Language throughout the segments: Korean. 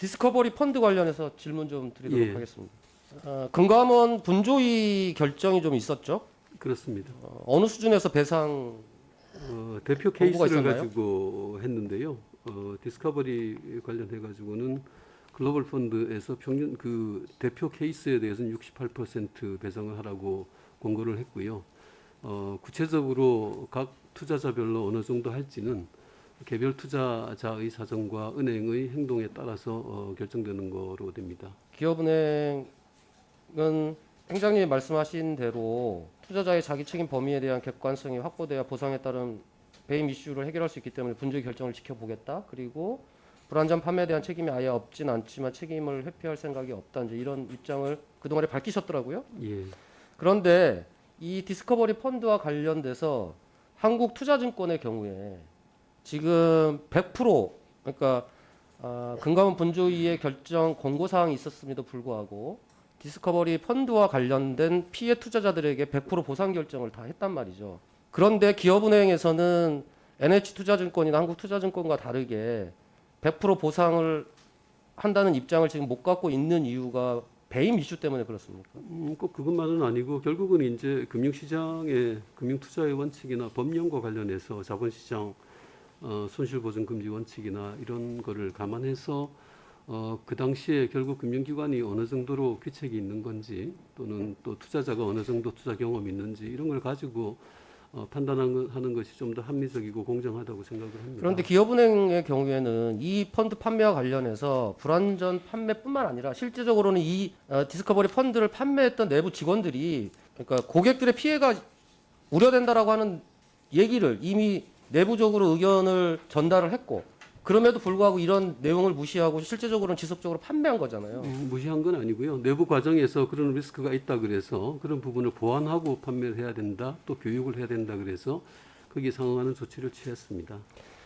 디스커버리 펀드 관련해서 질문 좀 드리도록 예. 하겠습니다. 금감원 분조위 결정이 좀 있었죠? 그렇습니다. 어느 수준에서 배상 대표 공고가 케이스를 있었나요? 가지고 했는데요. 디스커버리 관련해 가지고는 글로벌 펀드에서 평균 그 대표 케이스에 대해서는 68% 배상을 하라고 권고를 했고요. 구체적으로 각 투자자별로 어느 정도 할지는 개별 투자자의 사정과 은행의 행동에 따라서 결정되는 거로 됩니다. 기업은행은 행장님이 말씀하신 대로 투자자의 자기 책임 범위에 대한 객관성이 확보돼야 보상에 따른 배임 이슈를 해결할 수 있기 때문에 분조의 결정을 지켜보겠다. 그리고 불안전 판매에 대한 책임이 아예 없진 않지만 책임을 회피할 생각이 없다. 이제 이런 입장을 그동안에 밝히셨더라고요. 예. 그런데 이 디스커버리 펀드와 관련돼서 한국투자증권의 경우에 지금 100% 그러니까 금감원 분조위의 결정 권고사항이 있었음에도 불구하고 디스커버리 펀드와 관련된 피해 투자자들에게 100% 보상 결정을 다 했단 말이죠. 그런데 기업은행에서는 NH투자증권이나 한국투자증권과 다르게 100% 보상을 한다는 입장을 지금 못 갖고 있는 이유가 배임 이슈 때문에 그렇습니까? 꼭 그것만은 아니고 결국은 이제 금융시장의 금융투자의 원칙이나 법령과 관련해서 자본시장 손실보전금지 원칙이나 이런 거를 감안해서 그 당시에 결국 금융기관이 어느 정도로 귀책이 있는 건지 또는 또 투자자가 어느 정도 투자 경험이 있는지 이런 걸 가지고 판단하는 것이 좀 더 합리적이고 공정하다고 생각을 합니다. 그런데 기업은행의 경우에는 이 펀드 판매와 관련해서 불안전 판매뿐만 아니라 실제적으로는 이 디스커버리 펀드를 판매했던 내부 직원들이 그러니까 고객들의 피해가 우려된다라고 하는 얘기를 이미 내부적으로 의견을 전달을 했고 그럼에도 불구하고 이런 내용을 무시하고 실제적으로는 지속적으로 판매한 거잖아요. 무시한 건 아니고요. 내부 과정에서 그런 리스크가 있다 그래서 그런 부분을 보완하고 판매를 해야 된다. 또 교육을 해야 된다 그래서 거기에 상응하는 조치를 취했습니다.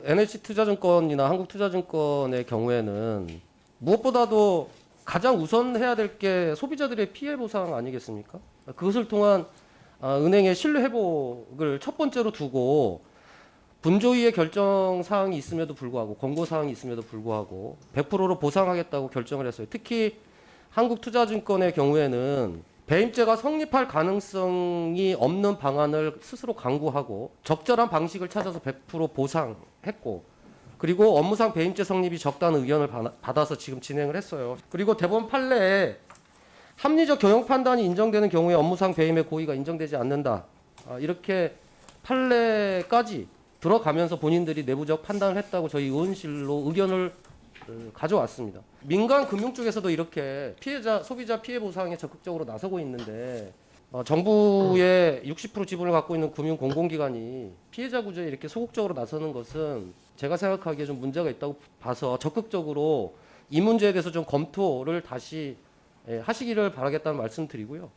NH투자증권이나 한국투자증권의 경우에는 무엇보다도 가장 우선해야 될 게 소비자들의 피해 보상 아니겠습니까? 그것을 통한 은행의 신뢰 회복을 첫 번째로 두고 분조위의 결정 사항이 있음에도 불구하고 권고 사항이 있음에도 불구하고 100%로 보상하겠다고 결정을 했어요. 특히 한국투자증권의 경우에는 배임죄가 성립할 가능성이 없는 방안을 스스로 강구하고 적절한 방식을 찾아서 100% 보상했고 그리고 업무상 배임죄 성립이 적다는 의견을 받아서 지금 진행을 했어요. 그리고 대법원 판례에 합리적 경영 판단이 인정되는 경우에 업무상 배임의 고의가 인정되지 않는다. 이렇게 판례까지 들어가면서 본인들이 내부적 판단을 했다고 저희 의원실로 의견을 가져왔습니다. 민간 금융 쪽에서도 이렇게 피해자, 소비자 피해 보상에 적극적으로 나서고 있는데 정부의 60% 지분을 갖고 있는 금융 공공기관이 피해자 구제에 이렇게 소극적으로 나서는 것은 제가 생각하기에 좀 문제가 있다고 봐서 적극적으로 이 문제에 대해서 좀 검토를 다시 하시기를 바라겠다는 말씀 드리고요.